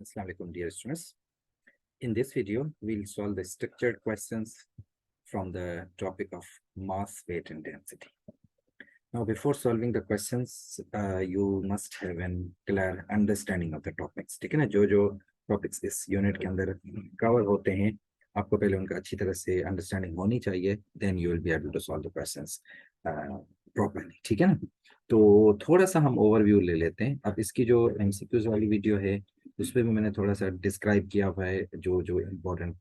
Assalamu alaikum, dear students. In this video, we'll solve the structured questions from the topic of mass, weight, and density. Now, before solving the questions, you must have an clear understanding of the topics. ठीक है ना, जो topics इस unit के अंदर cover होते हैं, आपको पहले उनका अच्छी तरह से अंडरस्टैंडिंग होनी चाहिए. Then you will be able to solve the questions properly. ठीक है ना. तो थोड़ा सा हम ओवरव्यू ले लेते हैं. अब इसकी जो एमसीक्यूज वाली वीडियो है उसमें भी मैंने थोड़ा सा डिस्क्राइब किया हुआ है जो जो इम्पोर्टेंट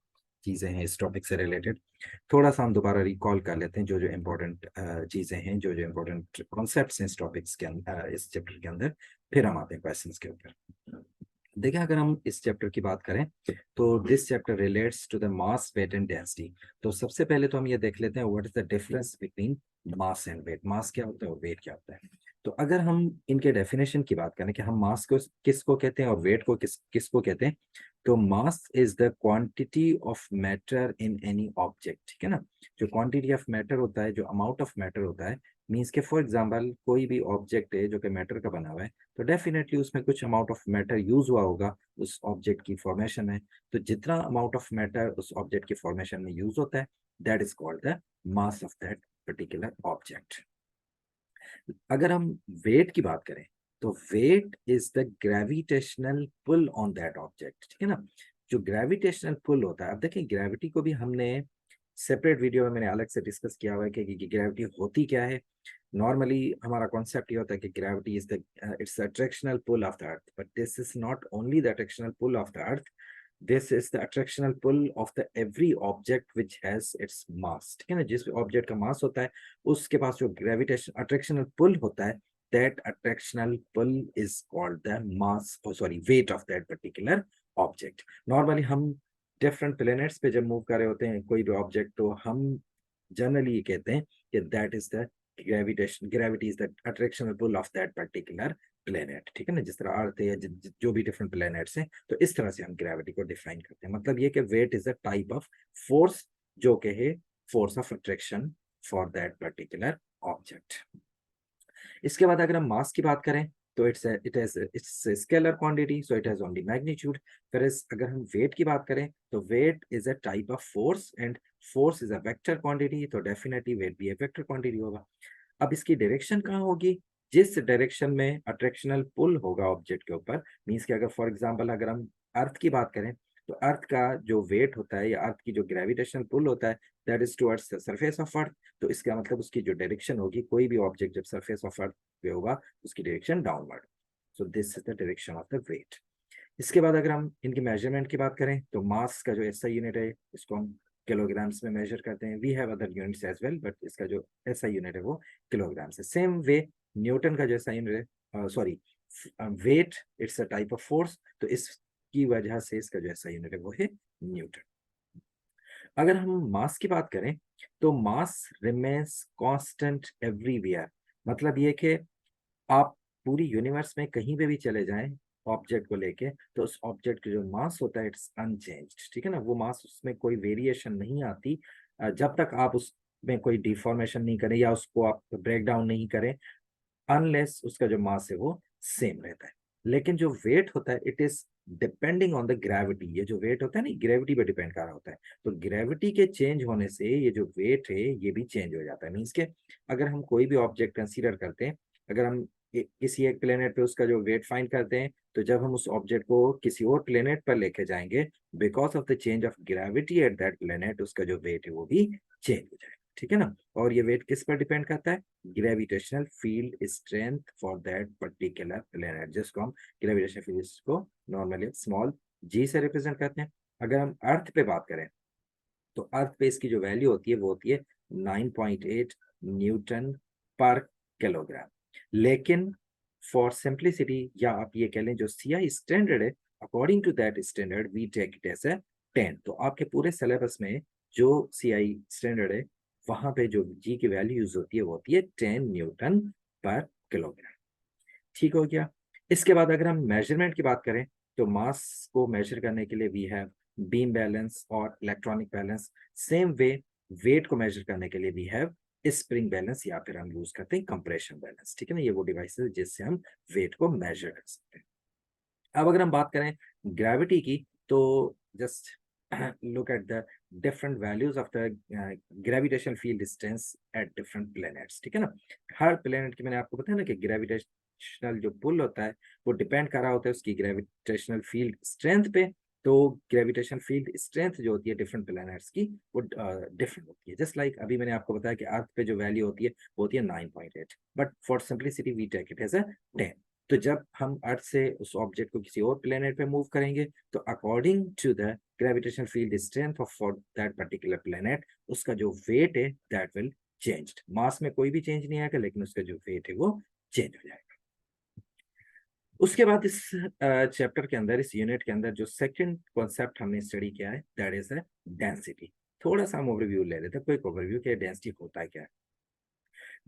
चीज़ें हैं इस टॉपिक से रिलेटेड. थोड़ा सा हम दोबारा रिकॉल कर लेते हैं जो जो इम्पोर्टेंट चीज़ें हैं, जो जो इम्पोर्टेंट कॉन्सेप्ट्स हैं इस टॉपिक्स के अंदर, इस चैप्टर के अंदर. फिर हम आते हैं क्वेश्चंस के ऊपर. देखिए, अगर हम इस चैप्टर की बात करें तो this chapter relates to the mass, weight and density. तो सबसे पहले तो हम ये देख लेते हैं what is the difference between mass and weight. Mass क्या होता है और वेट क्या होता है. तो अगर हम इनके डेफिनेशन की बात करें कि हम मास को किसको कहते हैं और वेट को किसको कहते हैं, तो मास is the quantity of matter in any object. ठीक है ना. जो क्वांटिटी ऑफ मैटर होता है, जो अमाउंट ऑफ मैटर होता है, मीन्स के फॉर एग्जाम्पल कोई भी ऑब्जेक्ट है जो कि मैटर का बना हुआ है, तो डेफिनेटली उसमें कुछ अमाउंट ऑफ मैटर यूज हुआ होगा उस ऑब्जेक्ट की फॉर्मेशन में. तो जितना अमाउंट ऑफ मैटर उस ऑब्जेक्ट की फॉर्मेशन में यूज होता है, that is called the mass of that particular object. अगर हम वेट की बात करें तो weight is the gravitational pull on that object. ठीक है ना. जो ग्रेविटेशनल पुल होता है, अब देखिए ग्रेविटी को भी हमने सेपरेट वीडियो में मैंने अलग से डिस्कस किया हुआ है कि ग्रेविटी होती क्या है. नॉर्मली हमारा कॉन्सेप्ट ये होता है कि gravity is the its attractional pull of the earth, but this is not only the attractional pull of the earth, this is the attractional pull of the every object which has its mass. ठीक है ना. जिस object का मास होता है उसके पास जो gravitation अट्रैक्शनल पुल होता है, that attractional pull is called the mass, oh sorry, weight of that particular object. Normally हम डिफरेंट प्लेनेट्स पे जब मूव कर रहे होते हैं कोई भी ऑब्जेक्ट, तो हम जनरली ये कहते हैं कि that is the gravity is the attractional pull of that particular planet. ठीक है ना. जिस तरह अर्थ है या जो भी डिफरेंट प्लेनेट्स हैं, तो इस तरह से हम ग्रेविटी को डिफाइन करते हैं. मतलब ये कि weight is a type of force जो कि है force of attraction for that particular object. इसके बाद अगर हम मास की बात करें तो it's scalar quantity, so it has only magnitude. फिर अगर हम वेट की बात करें तो weight is a type of force and force is a vector quantity, तो डेफिनेटली वेट भी एक वेक्टर क्वांटिटी होगा. अब इसकी डायरेक्शन कहाँ होगी, जिस डायरेक्शन में अट्रैक्शनल पुल होगा ऑब्जेक्ट के ऊपर. मीन्स कि अगर फॉर एग्जांपल अगर हम अर्थ की बात करें तो अर्थ का जो वेट होता है या अर्थ की जो ग्रेविटेशनल पुल होता है, that is towards the surface of earth. तो इसका मतलब उसकी जो डायरेक्शन होगी, कोई भी ऑब्जेक्ट जब सरफेस ऑफ अर्थ पे होगा उसकी direction downward. So this is the direction of the weight. इसके बाद अगर हम इनकी मेजरमेंट की बात करें तो मास का जो एसआई यूनिट है इसको हम किलोग्राम्स में मेजर करते हैं. We have other units as well, but इसका जो एसआई यूनिट है वो किलोग्राम्स है. सेम वे न्यूटन का जो एसआई यूनिट है, sorry, weight it's a type of force, तो इसकी वजह से इसका जो एसआई यूनिट है वो है न्यूटन. अगर हम मास की बात करें तो मास रिमेन्स कांस्टेंट एवरीवेयर. मतलब ये कि आप पूरी यूनिवर्स में कहीं पे भी चले जाएं ऑब्जेक्ट को लेके, तो उस ऑब्जेक्ट का जो मास होता है इट्स अनचेंज्ड. ठीक है ना. वो मास, उसमें कोई वेरिएशन नहीं आती जब तक आप उसमें कोई डिफॉर्मेशन नहीं करें या उसको आप ब्रेक डाउन नहीं करें, अनलेस उसका जो मास है वो सेम रहता है. लेकिन जो वेट होता है it is depending on the gravity. ये जो वेट होता है ना, ग्रेविटी पे डिपेंड कर रहा होता है. तो ग्रेविटी के चेंज होने से ये जो वेट है ये भी चेंज हो जाता है. मीन्स के अगर हम कोई भी ऑब्जेक्ट कंसीडर करते हैं, अगर हम किसी एक प्लेनेट पे उसका जो वेट फाइंड करते हैं, तो जब हम उस ऑब्जेक्ट को किसी और प्लेनेट पर लेके जाएंगे, because of the change of gravity at that planet, उसका जो वेट है वो भी चेंज हो जाएगा. ठीक है ना. और ये वेट किस पर डिपेंड करता है, gravitational field strength for that particular planet, जिसको हम ग्रेविटेशनल फील्ड को नॉर्मली स्मॉल जी से रिप्रेजेंट करते हैं. अगर हम अर्थ पे बात करें तो अर्थ पे इसकी जो वैल्यू होती है वो होती है 9.8 न्यूटन पर किलोग्राम. लेकिन फॉर सिंप्लिसिटी, या आप ये कह लें जो सीआई स्टैंडर्ड है, according to that standard we take it as a 10. तो आपके पूरे सिलेबस में जो सीआई स्टैंडर्ड है वहां पे जो जी की वैल्यू यूज होती है वो होती है 10 न्यूटन पर किलोग्राम. ठीक हो गया. इसके बाद अगर हम मेजरमेंट की बात करें तो मास को मेजर करने के लिए वी हैव बीम बैलेंस और electronic balance. Same way weight को मेजर करने के लिए वी हैव स्प्रिंग बैलेंस, या फिर हम यूज करते हैं कंप्रेशन बैलेंस. ठीक है ना. ये वो डिवाइस है जिससे हम वेट को मेजर कर सकते हैं. अब अगर हम बात करें ग्रेविटी की, तो just look at the different values of the gravitational field distance at different planets, ठीक है ना। हर प्लेनेट की, मैंने आपको बताया ना कि ग्रेविटेशनल जो पुल होता है वो डिपेंड कर रहा होता है उसकी ग्रेविटेशनल फील्ड स्ट्रेंथ पे। तो ग्रेविटेशनल फील्ड स्ट्रेंथ जो होती है डिफरेंट प्लैनेट्स की वो डिफरेंट होती है। जस्ट लाइक अभी मैंने आपको बताया कि अर्थ पे जो वैल्यू होती है वो होती है 9.8, but for simplicity we take it as a 10। तो जब हम अर्थ से उस ऑब्जेक्ट को किसी और प्लेनेट पे मूव करेंगे तो according to the gravitational field strength of for that particular planet उसका जो वेट है दैट विल चेंज। मास में कोई भी चेंज नहीं आएगा, लेकिन उसका जो वेट है वो चेंज हो जाएगा। उसके बाद इस चैप्टर के अंदर, इस यूनिट के अंदर जो सेकंड कॉन्सेप्ट हमने स्टडी किया है दैट इज द डेंसिटी। थोड़ा सा हम ओवरव्यू ले लेते हैं, क्विक ओवरव्यू कि डेंसिटी होता है क्या है।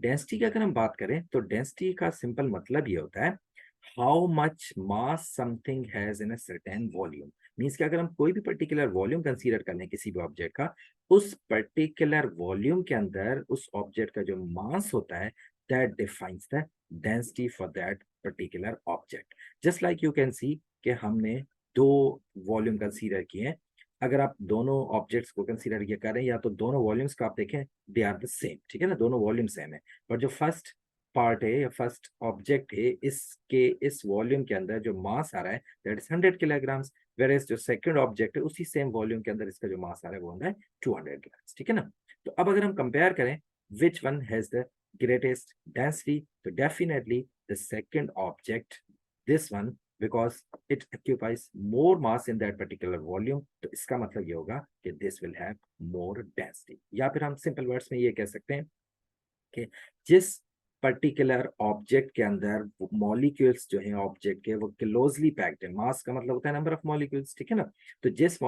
डेंसिटी की अगर हम बात करें तो डेंसिटी का सिंपल मतलब ये होता है how much mass something has in a certain volume. Means कि अगर हम कोई भी पर्टिकुलर वॉल्यूम कंसीडर कर लें किसी भी ऑब्जेक्ट का, उस पर्टिकुलर वॉल्यूम के अंदर उस ऑब्जेक्ट का जो मास होता है that defines the density for that particular object. Just like you can see कि हमने दो वॉल्यूम कंसीडर किए हैं। अगर आप दोनों ऑब्जेक्ट्स को कंसीडर ये करें या तो दोनों वॉल्यूम्स को आप देखें दे आर द सेम, ठीक है ना, दोनों वॉल्यूम सेम है। पर जो फर्स्ट पार्ट है या फर्स्ट ऑब्जेक्ट है इसके इस वॉल्यूम के अंदर जो मास आ रहा है दैट इज 100 किलोग्राम्स, वेयर जो सेकंड ऑब्जेक्ट है उसी सेम वॉल्यूम के अंदर इसका जो मास आ रहा है वो होता है 200 ग्राम्स, ठीक है ना। तो अब अगर हम कंपेयर करें which one has the greatest density, तो definitely the second object, this one, because it occupies more mass in that particular volume। तो इसका मतलब ये होगा कि this will have more density। या फिर हम सिंपल वर्ड्स में ये कह सकते हैं कि जिस पर्टिकुलर ऑब्जेक्ट के अंदर मॉलिक्यूल्स जो हैं ऑब्जेक्ट के वो क्लोजली पैक्ड है, मास का मतलब होता है नंबर ऑफ मॉलिक्यूल्स, ठीक है ना। तो जिस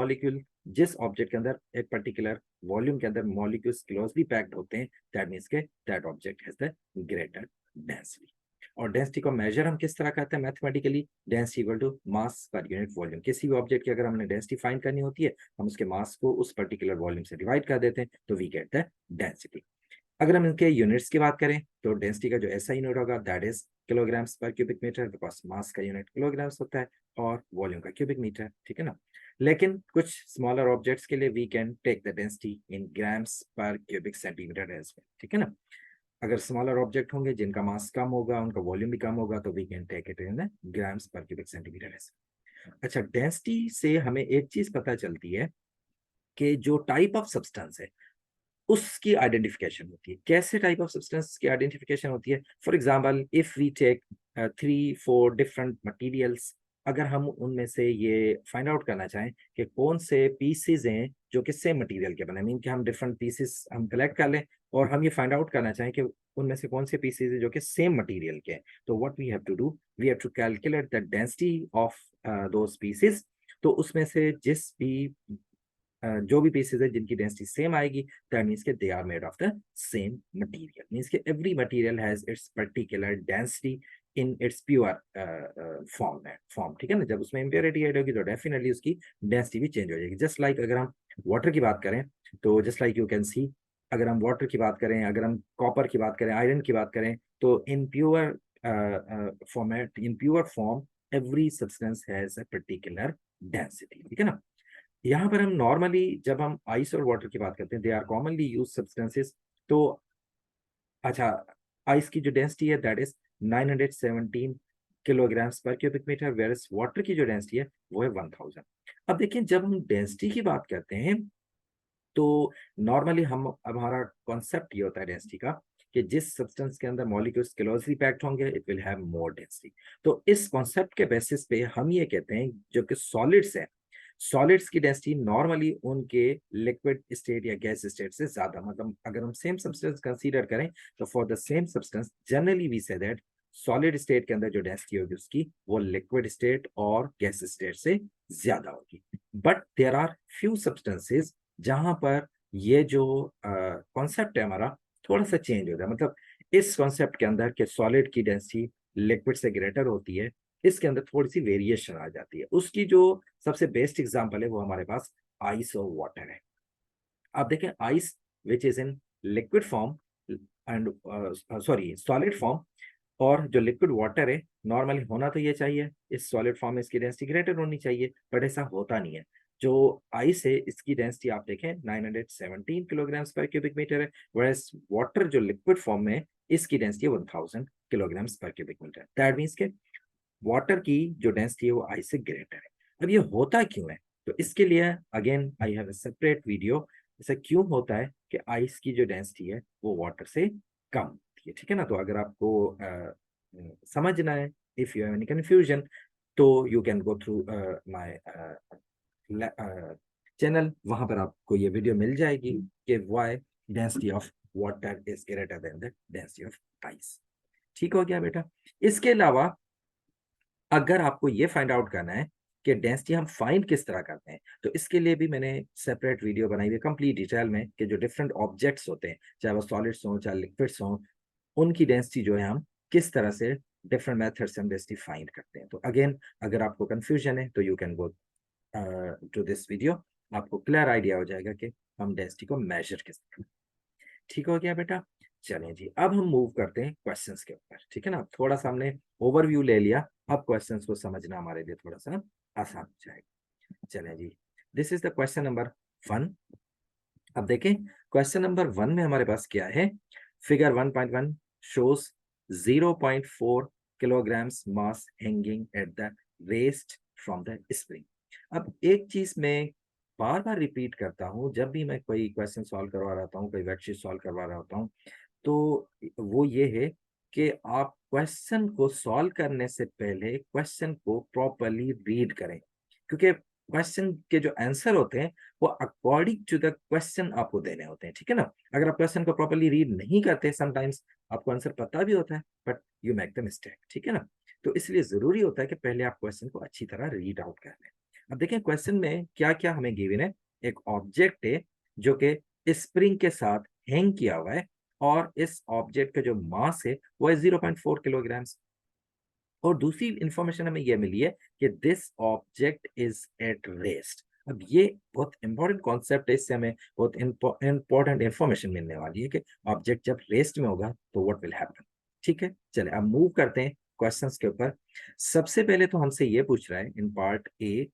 ऑब्जेक्ट के अंदर एक पर्टिकुलर वॉल्यूम के अंदर मॉलिक्यूल्स क्लोजली पैक्ड होते हैं दैट मींस के that object has the greater density. और डेंसिटी को मेजर हम किस तरह करते हैं mathematically, density equal to mass per unit volume. किसी भी ऑब्जेक्ट की अगर हमने डेंसिटी फाइंड करनी होती है हम उसके मास को उस पर्टिकुलर वॉल्यूम से डिवाइड कर देते हैं तो वी गेट द डेंसिटी। अगर हम इनके यूनिट्स की बात करें तो डेंसिटी का जो ऐसा यूनिट होगा that is kilograms per cubic metre, because mass का यूनिट किलोग्राम्स होता है और वॉल्यूम का क्यूबिक मीटर, ठीक है ना। लेकिन कुछ स्मॉलर ऑब्जेक्ट्स के लिए we can take the density in grams per cubic centimetre as well, ठीक है ना। अगर स्मॉलर ऑब्जेक्ट होंगे जिनका मास कम होगा उनका वॉल्यूम भी कम होगा तो we can take it in grams per cubic centimetre as. अच्छा, डेंसिटी से हमें एक चीज पता चलती है कि जो टाइप ऑफ सब्सटेंस है उसकी आइडेंटिफिकेशन होती है। कैसे टाइप ऑफ सब्सटेंस की आइडेंटिफिकेशन होती है? For example if we take 3-4 different materials, अगर हम उनमें से ये फाइंड आउट करना चाहें कि कौन से पीसेज हैं जो कि सेम मटेरियल के बने, मीन कि हम डिफरेंट पीसेस हम कलेक्ट कर लें और हम ये फाइंड आउट करना चाहें कि उनमें से कौन से पीसेज हैं जो कि सेम मटेरियल के हैं, तो what we have to do, we have to calculate the density of those pieces. तो उसमें से जिस भी जो भी पीसेज है जिनकी डेंसिटी सेम आएगी दैट मींस के they are made of the same material. Means के every material has its particular density in its pure form, ठीक है ना। जब उसमें इम्प्योरिटी ऐड होगी तो डेफिनेटली उसकी डेंसिटी भी चेंज हो जाएगी। जस्ट लाइक अगर हम वाटर की बात करें तो just like you can see, अगर हम वाटर की बात करें, अगर हम कॉपर की बात करें, आयरन की बात करें, तो in pure format, in pure form every substance has a particular density, ठीक है ना। यहाँ पर हम नॉर्मली जब हम आइस और वाटर की बात करते हैं they are commonly use substances. तो अच्छा, आइस की जो डेंसिटी है that is 917 kilograms per cubic metre, where water की जो डेंसिटी है वो है 1000। अब देखिए जब हम डेंसिटी की बात करते हैं तो नॉर्मली हम, अब हमारा कॉन्सेप्ट ये होता है डेंसिटी का कि जिस सब्सटेंस के अंदर मॉलिक्यूल्स क्लोजली पैक्ड होंगे it will have more density. तो इस कॉन्सेप्ट के बेसिस पे हम ये कहते हैं जो कि सॉलिड्स है, सॉलिड्स की डेंसिटी नॉर्मली उनके लिक्विड स्टेट या गैस स्टेट से ज्यादा, मतलब अगर हम सेम सब्सटेंस कंसीडर करें तो for the same substance generally we say that solid state के अंदर जो डेंसिटी होगी उसकी वो लिक्विड स्टेट और गैस स्टेट से ज्यादा होगी। But there are few substances जहां पर ये जो कॉन्सेप्ट है हमारा थोड़ा सा चेंज होता है। मतलब इस कॉन्सेप्ट के अंदर कि सॉलिड की डेंसिटी लिक्विड से ग्रेटर होती है, इसके अंदर थोड़ी सी वेरिएशन आ जाती है। उसकी जो सबसे बेस्ट एग्जांपल है वो हमारे पास आइस और वाटर है। आप देखें ice which is in liquid form and sorry solid form, और जो लिक्विड वाटर है नॉर्मली होना तो ये चाहिए, इस सॉलिड फॉर्म में इसकी डेंसिटी ग्रेटर होनी चाहिए, बट ऐसा होता नहीं है। जो आइस है इसकी डेंसिटी आप देखें 917 किलोग्राम्स पर क्यूबिक मीटर है, whereas वाटर जो लिक्विड फॉर्म में इसकी डेंसिटी है 1000 kilograms per cubic metre. That means के वाटर की जो डेंसिटी है वो आइस से ग्रेटर है। अब ये होता क्यों है, तो इसके लिए again I have a separate video. ऐसा क्यों होता है कि आइस की जो डेंसिटी है वो वाटर से कम होती है, ठीक है ना। तो अगर आपको समझना है, if you have any confusion, तो you can go through my channel, वहां पर आपको ये वीडियो मिल जाएगी कि why density of water is greater than the density of ice. ठीक हो गया बेटा। इसके अलावा अगर आपको ये फाइंड आउट करना है कि डेंसिटी हम फाइंड किस तरह करते हैं, तो इसके लिए भी मैंने सेपरेट वीडियो बनाई हुई है कंप्लीट डिटेल में कि जो डिफरेंट ऑब्जेक्ट्स होते हैं, चाहे वो सॉलिड्स हों चाहे लिक्विड्स हों, उनकी डेंसिटी जो है हम किस तरह से डिफरेंट मेथड से हम डेंसिटी फाइंड करते हैं। तो अगेन अगर आपको कंफ्यूजन है तो you can go to this video, आपको क्लियर आइडिया हो जाएगा कि हम डेंसिटी को मेजर किस तरह। ठीक हो गया बेटा। चलें जी, अब हम मूव करते हैं क्वेश्चंस के ऊपर, ठीक है ना। थोड़ा सा हमने ओवरव्यू ले लिया, अब क्वेश्चंस को समझना हमारे लिए थोड़ा सा आसान हो जाएगा। चलें जी, this is the question number 1। अब देखें क्वेश्चन नंबर 1 में हमारे पास क्या है। Figure 1.1 shows 0.4 kilograms mass hanging at the waist from the spring। अब एक चीज मैं बार बार रिपीट करता हूं जब भी मैं कोई क्वेश्चन सॉल्व करवा रहा होता हूं, कोई वर्कशीट सॉल्व करवा रहा होता हूं, तो वो ये है कि आप क्वेश्चन को सॉल्व करने से पहले क्वेश्चन को प्रॉपरली रीड करें, क्योंकि क्वेश्चन के जो आंसर होते हैं वो अकॉर्डिंग टू द क्वेश्चन आपको देने होते हैं, ठीक है ना। अगर आप क्वेश्चन को प्रॉपरली रीड नहीं करते, समटाइम्स आपको आंसर पता भी होता है but you make the mistake, ठीक है ना। तो इसलिए जरूरी होता है कि पहले आप क्वेश्चन को अच्छी तरह रीड आउट कर लें। अब देखें क्वेश्चन में क्या क्या हमें गिवन है। एक ऑब्जेक्ट है जो कि स्प्रिंग के साथ हैंग किया हुआ है, और इस ऑब्जेक्ट का जो मास है वो है 0.4 किलोग्राम्स। और दूसरी इंफॉर्मेशन हमें यह मिली है कि this object is at rest. अब ये बहुत इंपॉर्टेंट कॉन्सेप्ट है, इससे हमें बहुत इंपॉर्टेंट इंफॉर्मेशन मिलने वाली है कि ऑब्जेक्ट जब रेस्ट में होगा तो व्हाट विल हैपन। ठीक है, चले अब मूव करते हैं क्वेश्चंस के ऊपर। सबसे पहले तो हमसे ये पूछ रहा है इन पार्ट ए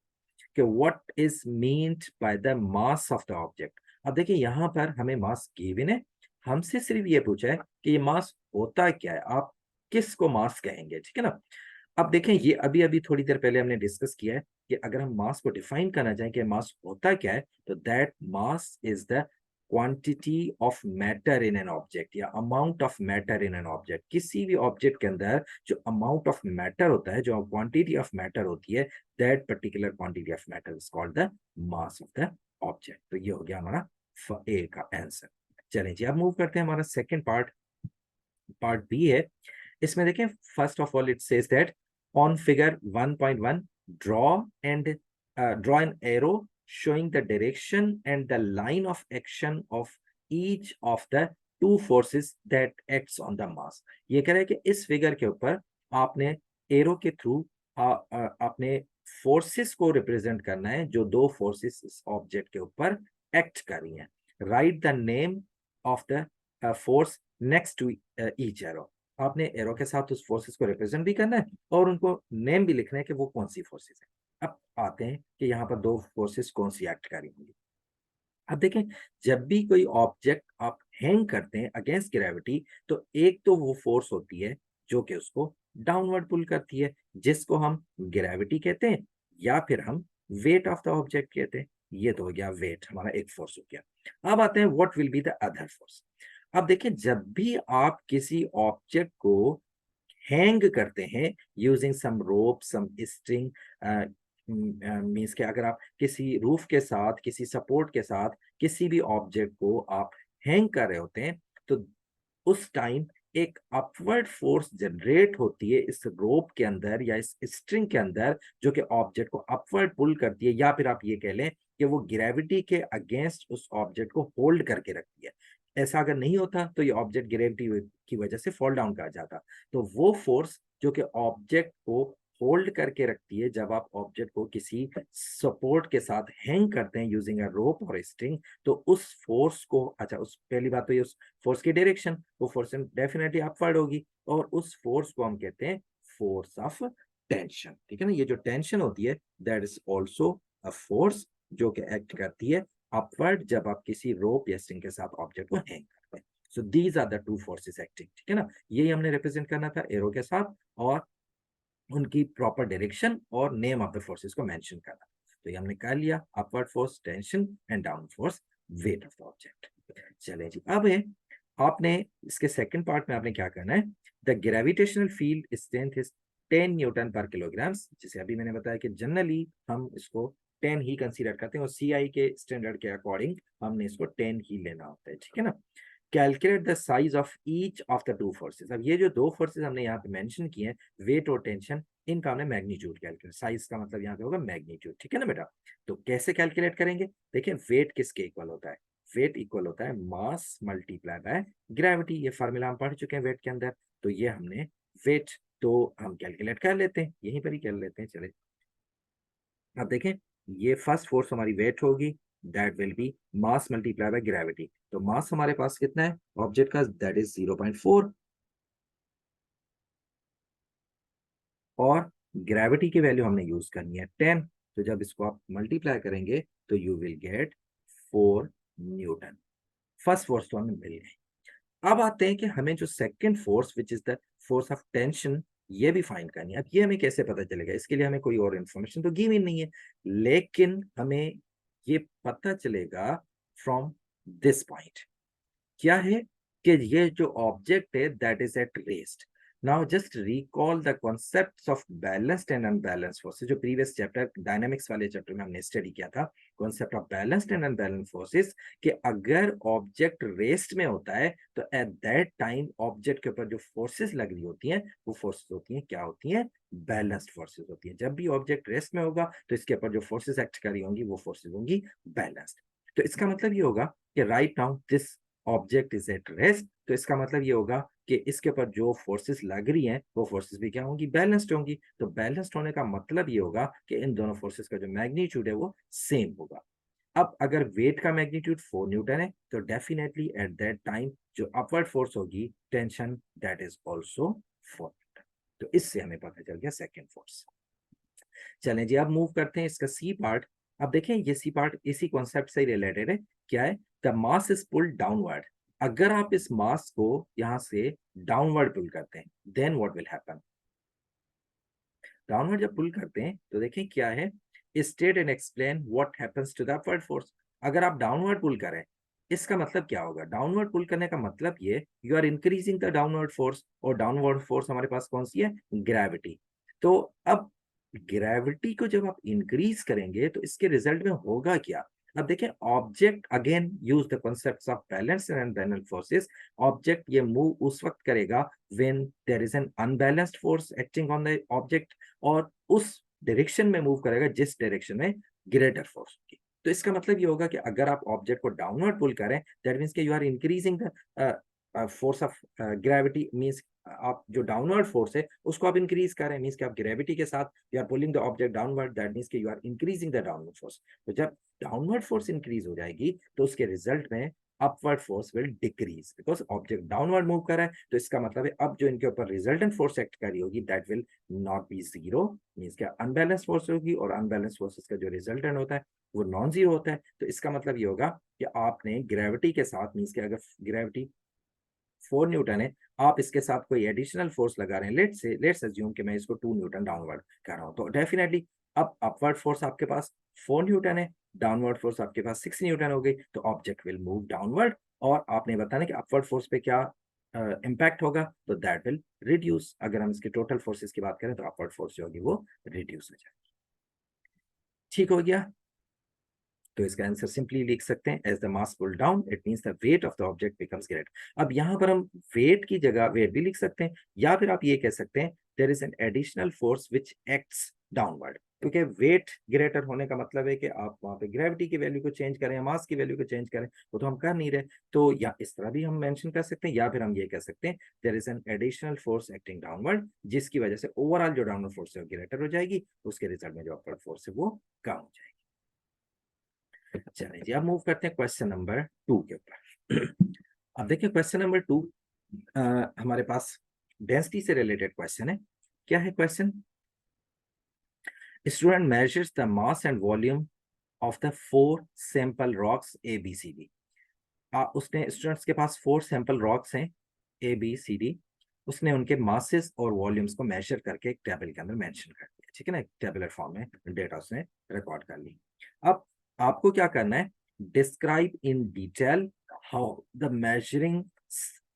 कि what is meant by the mass of the object. अब देखिए यहाँ पर हमें मास गिवन है, हमसे सिर्फ ये पूछा है कि ये मास होता क्या है, आप किसको मास कहेंगे, ठीक है ना। अब देखें ये अभी अभी थोड़ी देर पहले हमने डिस्कस किया है कि अगर हम मास को डिफाइन करना चाहें कि मास होता क्या है, तो that mass is the quantity of matter in an object या amount of matter in an object. किसी भी ऑब्जेक्ट के अंदर जो अमाउंट ऑफ मैटर होता है, जो क्वांटिटी ऑफ मैटर होती है, that particular quantity of matter is called the mass of the object. तो ये हो गया हमारा ए का आंसर। चलें जी, अब मूव करते हैं हमारा सेकेंड पार्ट, पार्ट बी है। इसमें देखें first of all it says that on figure 1.1 draw and draw an arrow showing the direction and the line of action of each of the two forces that acts on the mass। ये कह रहा है कि इस figure के ऊपर आपने arrow के थ्रू आपने फोर्सेस को रिप्रेजेंट करना है, जो दो फोर्सेस इस ऑब्जेक्ट के ऊपर एक्ट कर रही हैं। Write the name of the force next to each arrow. आपने एरो के साथ उस फोर्सेस को रिप्रेजेंट भी करना है और उनको नेम भी लिखना है कि वो कौन सी फोर्सेस है। अब आते हैं कि यहाँ पर दो फोर्सेस कौन सी एक्ट करेंगी। अब देखें जब भी कोई ऑब्जेक्ट आप हैंग करते हैं अगेंस्ट ग्रेविटी, तो एक तो वो फोर्स होती है जो कि उसको डाउनवर्ड पुल करती है, जिसको हम ग्रेविटी कहते हैं या फिर हम वेट ऑफ द ऑब्जेक्ट कहते हैं। ये तो हो गया वेट, हमारा एक फोर्स हो गया। अब आते हैं what will be the other force. अब देखिए जब भी आप किसी ऑब्जेक्ट को हैंग करते हैं यूजिंग सम रोप सम स्ट्रिंग, मीन्स के अगर आप किसी रूफ के साथ, किसी सपोर्ट के साथ किसी भी ऑब्जेक्ट को आप हैंग कर रहे होते हैं, तो उस टाइम एक अपवर्ड फोर्स जनरेट होती है इस रोप के अंदर या इस स्ट्रिंग के अंदर, जो कि ऑब्जेक्ट को अपवर्ड पुल करती है, या फिर आप ये कह लें कि वो ग्रेविटी के अगेंस्ट उस ऑब्जेक्ट को होल्ड करके रखती है। ऐसा अगर नहीं होता तो ये ऑब्जेक्ट ग्रेविटी की वजह से फॉल डाउन कर जाता। तो वो फोर्स जो कि ऑब्जेक्ट को होल्ड करके रखती है जब आप ऑब्जेक्ट को किसी सपोर्ट के साथ हैंग करते हैं यूजिंग अ रोप और स्ट्रिंग, तो उस फोर्स को, अच्छा उस पहली बात तो ये उस फोर्स की डायरेक्शन, वो फोर्स डेफिनेटली अपवर्ड होगी, और उस फोर्स को हम कहते हैं फोर्स ऑफ टेंशन। ठीक है ना, ये जो टेंशन होती है that is also a force जो कि एक्ट करती है अपवर्ड जब आप किसी रोप या स्ट्रिंग के साथ ऑब्जेक्ट को हैंग करते हैं। So these are the two forces acting. ठीक है ना, यही हमने रिप्रेजेंट करना था एरो के साथ, और उनकी प्रॉपर डायरेक्शन और नेम ऑफ द फोर्सेस को मेंशन करना। तो ये हमने कर लिया, upward force tension and down force weight of the object. चले जी, अब है आपने इसके सेकंड पार्ट में आपने क्या करना है, the gravitational field strength is 10 Newton पर किलोग्राम, जिसे अभी मैंने बताया कि जनरली हम इसको 10 ही कंसीडर करते हैं, और सीआई के स्टैंडर्ड के अकॉर्डिंग हमने इसको 10 ही लेना होता है। ठीक है ना, calculate the size of each of the two forces. अब ये जो दो फोर्सेस हमने यहाँ पे मेंशन किए हैं, वेट और टेंशन, इनका हमने मैग्नीट्यूड कैलकुलेट, साइज का मतलब यहाँ पे होगा मैग्नीट्यूड। ठीक है ना बेटा, तो कैसे कैलकुलेट करेंगे, देखिए वेट किसके इक्वल होता है, वेट इक्वल होता है मास मल्टीप्लाई बाय ग्रेविटी। ये फार्मूला हम पढ़ चुके हैं वेट के अंदर, तो ये हमने वेट तो हम कैलकुलेट कर लेते हैं, यहीं पर ही कर लेते हैं। चले अब देखें, ये फर्स्ट फोर्स हमारी वेट होगी, that will be mass multiply by gravity. तो मास हमारे पास कितना है ऑब्जेक्ट का, दैट इज 0.4, और ग्रेविटी की वैल्यू हमने यूज करनी है 10। तो जब इसको आप मल्टीप्लाई करेंगे तो you will gate 4 Newton. First force तो हमें मिल गई। अब आते हैं कि हमें जो second force which is the force of tension, ये भी फाइंड करनी है। अब ये हमें कैसे पता चलेगा, इसके लिए हमें कोई और इंफॉर्मेशन तो गिवन नहीं है, लेकिन हमें ये पता चलेगा फ्रॉम दिस पॉइंट। क्या है कि ये जो ऑब्जेक्ट है that is at rest. Now just recall the concepts of balanced and unbalanced forces, जो प्रीवियस चैप्टर डायनामिक्स वाले चैप्टर में हमने स्टडी किया था, concept of balanced and unbalanced forces, कि अगर ऑब्जेक्ट रेस्ट में होता है तो एट दैट टाइम ऑब्जेक्ट के ऊपर जो फोर्सेस लग रही होती हैं वो फोर्सेस होती हैं, क्या होती हैं, बैलेंस्ड फोर्सेस होती हैं। जब भी ऑब्जेक्ट रेस्ट में होगा तो इसके ऊपर जो फोर्सेस एक्ट कर रही होंगी वो फोर्सेस होंगी बैलेंस्ड। तो इसका मतलब ये होगा कि right now this object is at rest, तो इसका मतलब ये होगा कि इसके ऊपर जो फोर्सेस लग रही हैं वो फोर्सेस भी क्या होंगी, बैलेंस्ड होंगी। तो बैलेंस्ड होने का मतलब ये होगा कि इन दोनों फोर्सेस का जो मैग्नीट्यूड है वो सेम होगा। अब अगर वेट का मैग्नीट्यूड 4 न्यूटन है तो डेफिनेटली एट दैट टाइम जो अपवर्ड फोर्स होगी tension, that is also 4 Newton. तो इससे हमें पता चल गया सेकेंड फोर्स। चलें जी, अब मूव करते हैं इसका सी पार्ट। अब देखें ये सी पार्ट इसी कॉन्सेप्ट से रिलेटेड है। क्या है, the mass is pulled downward. अगर आप इस मास को यहां से डाउनवर्ड पुल करते हैं then what will happen, downward जब पुल करते हैं तो देखें क्या है, state and explain what happens to the upward force. अगर आप डाउनवर्ड पुल करें इसका मतलब क्या होगा, डाउनवर्ड पुल करने का मतलब ये you are increasing the downward force, और डाउनवर्ड फोर्स हमारे पास कौन सी है, ग्रेविटी। तो अब ग्रेविटी को जब आप इंक्रीज करेंगे तो इसके रिजल्ट में होगा क्या। अब देखें object again use the concepts of balance and unbalanced forces. Object ये मूव उस वक्त करेगा when there is an unbalanced force acting on the object, और उस डायरेक्शन में मूव करेगा जिस डायरेक्शन में ग्रेटर फोर्स होगी। तो इसका मतलब ये होगा कि अगर आप ऑब्जेक्ट को डाउनवर्ड पुल करें दैट मीन्स कि you are increasing the force of gravity, means आप जो डाउनवर्ड फोर्स है उसको आप इंक्रीज कर रहे हैं, मीन्स कि आप ग्रेविटी के साथ you are pulling the object downward, that means कि you are increasing the downward force. तो जब डाउनवर्ड फोर्स इंक्रीज हो जाएगी तो उसके रिजल्ट में upward force will decrease, because object downward move कर रहा है। तो इसका मतलब है अब जो इनके ऊपर रिजल्टेंट फोर्स एक्ट कर रही होगी that will not be zero, means क्या अनबैलेंस फोर्स होगी, और अनबैलेंस फोर्सेस का जो रिजल्टेंट होता है वो नॉन जीरो होता है। तो इसका मतलब ये होगा कि आपने ग्रेविटी के साथ, मीन्स कि अगर ग्रेविटी 4 न्यूटन है, आप इसके साथ कोई एडिशनल फोर्स लगा रहे हैं, लेट्स अज्यूम कि मैं इसको 2 न्यूटन डाउनवर्ड कर रहा हूं, तो डेफिनेटली अब अपवर्ड फोर्स आपके पास 4 न्यूटन है, डाउनवर्ड फोर्स आपके पास 6 न्यूटन हो गई, तो ऑब्जेक्ट विल मूव डाउनवर्ड। और आपने बताना कि अपवर्ड फोर्स पे क्या इम्पैक्ट होगा, तो दैट विल रिड्यूस। अगर हम इसके टोटल फोर्सेस की बात करें तो अपवर्ड फोर्स जो होगी वो रिड्यूस हो जाएगी। ठीक हो गया, तो इसका आंसर सिंपली लिख सकते हैं as the mass pull down it means the weight of the object becomes great. अब यहां पर हम वेट की जगह वेट भी लिख सकते हैं, या फिर आप ये कह सकते हैं there is an additional force which acts downward, क्योंकि वेट ग्रेटर होने का मतलब है कि आप वहां पे ग्रेविटी की वैल्यू को चेंज करें, मास की वैल्यू को चेंज करें, वो तो हम कर नहीं रहे। तो या इस तरह भी हम मेंशन कर सकते हैं, या फिर हम ये कह सकते हैं there is an additional force acting downward, जिसकी वजह से ओवरऑल जो डाउनवर्ड फोर्स है वो ग्रेटर हो जाएगी, उसके रिजल्ट में जो अपवर्ड फोर्स है वो कम हो जाएगी। चलिए जी, अब मूव करते हैं क्वेश्चन नंबर 2 के ऊपर। अब देखिए क्वेश्चन नंबर 2 हमारे पास डेंसिटी से रिलेटेड क्वेश्चन है। क्या है question? Student measures the mass and volume of the 4 sample rocks A B C D. उसने स्टूडेंट्स के पास 4 सैंपल रॉक्स हैं ए बी सी डी, उसने उनके मासेस और वॉल्यूम्स को मेजर करके एक टेबल के अंदर मेंशन कर दिया, ठीक है ना, एक टेबुलर फॉर्म में डेटा उसने रिकॉर्ड कर ली। अब आपको क्या करना है, describe in detail how the measuring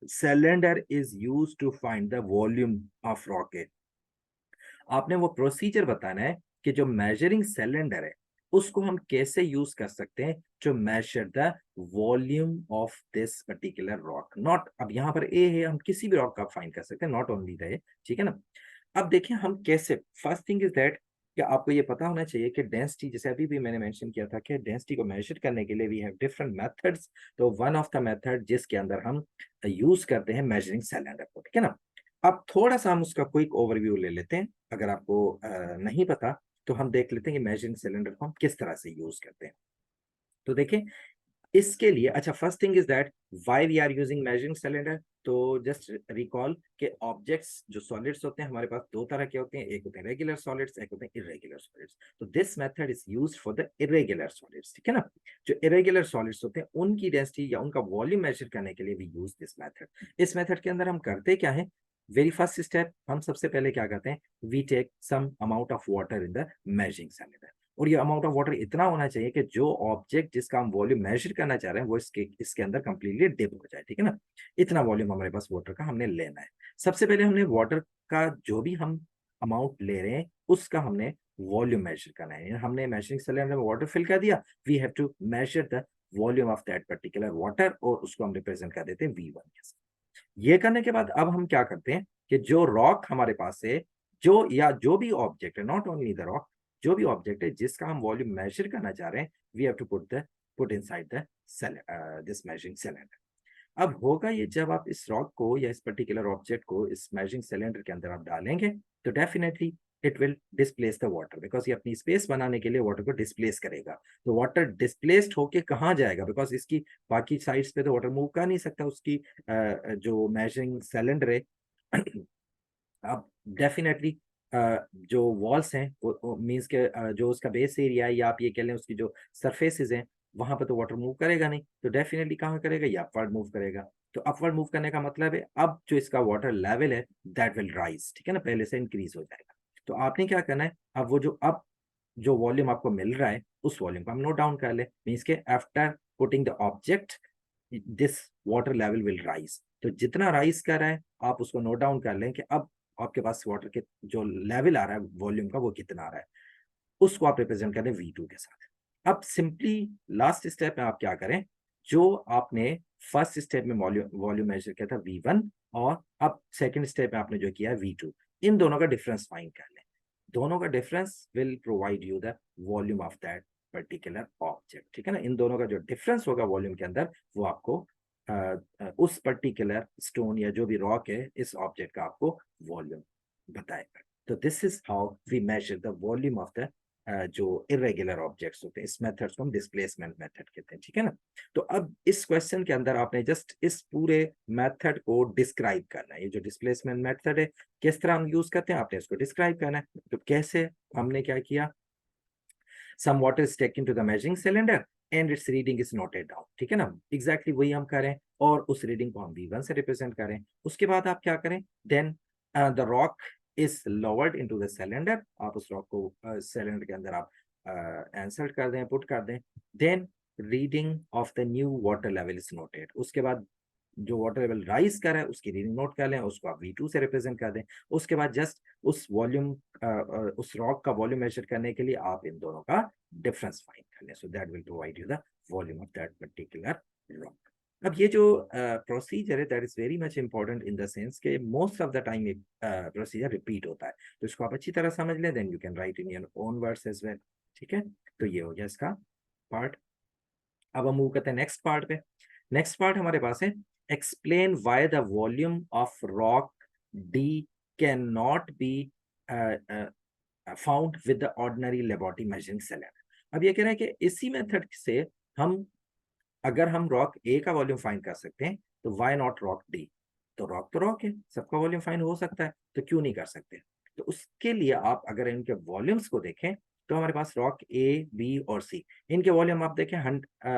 cylinder is used to find the volume of rocket. आपने वो प्रोसीजर बताना है कि जो मेजरिंग सिलेंडर है उसको हम कैसे यूज कर सकते हैं to measure the volume of this particular rock. Not, अब यहाँ पर ए है, हम किसी भी रॉक का फाइंड कर सकते हैं, नॉट ओनली द ए, ठीक है ना। अब देखिए हम कैसे, फर्स्ट थिंग इज दैट कि आपको ये पता होना चाहिए कि डेंसिटी, जैसे अभी भी मैंने मेंशन किया था कि डेंसिटी को मेजर करने के लिए वी हैव डिफरेंट मेथड्स। तो वन ऑफ द मेथड जिसके अंदर हम यूज करते हैं मेजरिंग सिलेंडर को, ठीक है ना। अब थोड़ा सा हम उसका क्विक ओवरव्यू ले लेते हैं, अगर आपको नहीं पता तो हम देख लेते हैं कि मेजरिंग सिलेंडर को हम किस तरह से यूज करते हैं। तो देखें इसके लिए, अच्छा first thing is that why we are using measuring cylinder. तो जस्ट रिकॉल के ऑब्जेक्ट्स जो सॉलिड्स होते हैं हमारे पास दो तरह के होते हैं, एक होते हैं रेगुलर सॉलिड्स, एक होते हैं इरेगुलर सॉलिड्स। तो this method is used for the irregular solids, ठीक है ना। जो इरेगुलर सॉलिड्स होते हैं उनकी डेंसिटी या उनका वॉल्यूम मेजर करने के लिए वी यूज दिस मेथड। इस मेथड के अंदर हम करते क्या है, वेरी फर्स्ट स्टेप हम सबसे पहले क्या करते हैं, we take some amount of water in the measuring cylinder. और ये अमाउंट ऑफ वाटर इतना होना चाहिए कि जो ऑब्जेक्ट जिसका हम वॉल्यूम मेजर करना चाह रहे हैं वो इसके अंदर कंप्लीटली डिप हो जाए, ठीक है ना। इतना वॉल्यूम हमारे पास वाटर का हमने लेना है। सबसे पहले हमने वाटर का जो भी हम अमाउंट ले रहे हैं उसका हमने वॉल्यूम मेजर करना है। हमने मेजरिंग सिलेंडर में वाटर फिल कर दिया, we have to measure the volume of that particular water, और उसको हम रिप्रेजेंट कर देते हैं V1 के साथ। ये करने के बाद अब हम क्या करते हैं कि जो रॉक हमारे पास है, जो या जो भी ऑब्जेक्ट है, नॉट ओनली द रॉक, जो भी ऑब्जेक्ट है जिसका हम वॉल्यूम मेजर करना चाह रहे हैं, we have to put inside the this measuring cylinder. अब होगा ये, जब आप इस रॉक को या इस पर्टिकुलर ऑब्जेक्ट को इस मेजरिंग सिलेंडर के अंदर आप डालेंगे तो definitely it will displace the water, because ये अपनी स्पेस बनाने के लिए वाटर को डिस्प्लेस करेगा। तो वाटर डिस्प्लेस्ड होके कहाँ जाएगा, बिकॉज इसकी बाकी साइड्स पे तो वाटर मूव कर नहीं सकता, उसकी जो मेजरिंग सिलेंडर है। अब डेफिनेटली जो वॉल्स हैं वो मीन्स के जो उसका बेस एरिया है, या आप ये कह लें उसकी जो सरफेसेस हैं, वहां पर तो वाटर मूव करेगा नहीं, तो डेफिनेटली कहाँ करेगा, ये अपवर्ड मूव करेगा। तो अपवर्ड मूव करने का मतलब है अब जो इसका वाटर लेवल है दैट विल राइज, ठीक है ना, पहले से इंक्रीज हो जाएगा। तो आपने क्या करना है, अब वो जो वॉल्यूम आपको मिल रहा है उस वॉल्यूम को हम नोट डाउन कर ले, मीन्स के after putting the object this water level will rise. तो जितना राइज कर रहा है आप उसको नोट डाउन कर लें कि अब आपके पास वाटर के जो लेवल आ रहा है वॉल्यूम का वो कितना आ रहा है, उसको आप रिप्रेजेंट करें V2 के साथ। अब सिंपली लास्ट स्टेप में आप क्या करें, जो आपने फर्स्ट स्टेप में वॉल्यूम मेजर किया था V1, और अब सेकंड स्टेप में आपने जो किया है V2, इन दोनों का डिफरेंस फाइंड कर लें। दोनों का difference will provide you the volume of that particular object, ठीक है ना। इन दोनों का जो डिफरेंस होगा वॉल्यूम के अंदर वो आपको उस पर्टिकुलर स्टोन या जो भी रॉक है इस ऑब्जेक्ट का आपको वॉल्यूम बताएगा। तो this is how we measure the volume of the जो इरेगुलर ऑब्जेक्ट्स होते हैं। इस मेथड को हम डिस्प्लेसमेंट मेथड कहते हैं, ठीक है ना। तो अब इस क्वेश्चन के अंदर आपने जस्ट इस पूरे मेथड को डिस्क्राइब करना है। ये जो डिस्प्लेसमेंट मेथड है किस तरह हम यूज करते हैं आपने इसको डिस्क्राइब करना है। तो कैसे, हमने क्या किया, some water is taken to the measuring cylinder and its reading is noted down, ठीक है ना। एग्जैक्टली वही हम करें और उस रीडिंग को हम V1 से रिप्रेजेंट करें। उसके बाद आप क्या करें, then the rock is lowered into the cylinder, आप उस रॉक को सिलेंडर के अंदर आप इंसर्ट कर दें, पुट कर दें। Then reading of the new water level is noted, उसके बाद जो वाटर लेवल राइज कर है उसकी रीडिंग नोट कर लें, उसको आप V2 से रिप्रेजेंट कर दें। उसके बाद जस्ट उस वॉल्यूम उस रॉक का वॉल्यूम मेजर करने के लिए आप इन दोनों का डिफरेंस फाइंड कर लें, so that will provide you the volume of that particular rock. अब ये जो प्रोसीजर है that is very much important in the sense के मोस्ट ऑफ द टाइम ये प्रोसीजर रिपीट होता है, तो इसको आप अच्छी तरह समझ लें, then you can write in your own words as well. ठीक है, तो ये हो गया इसका पार्ट। अब हम मूव करते हैं नेक्स्ट पार्ट पे। नेक्स्ट पार्ट हमारे पास है explain why the volume of rock D can not be found with the ordinary laboratory measuring cylinder. अब ये कह रहे हैं कि इसी मेथड से हम, अगर हम रॉक ए का वॉल्यूम फाइंड कर सकते हैं, तो व्हाई नॉट रॉक डी? तो रॉक है, सबका वॉल्यूम फाइंड हो सकता है, तो क्यों नहीं कर सकते? तो उसके लिए आप अगर इनके वॉल्यूम्स को देखें, तो हमारे पास रॉक ए बी और सी, इनके वॉल्यूम आप देखें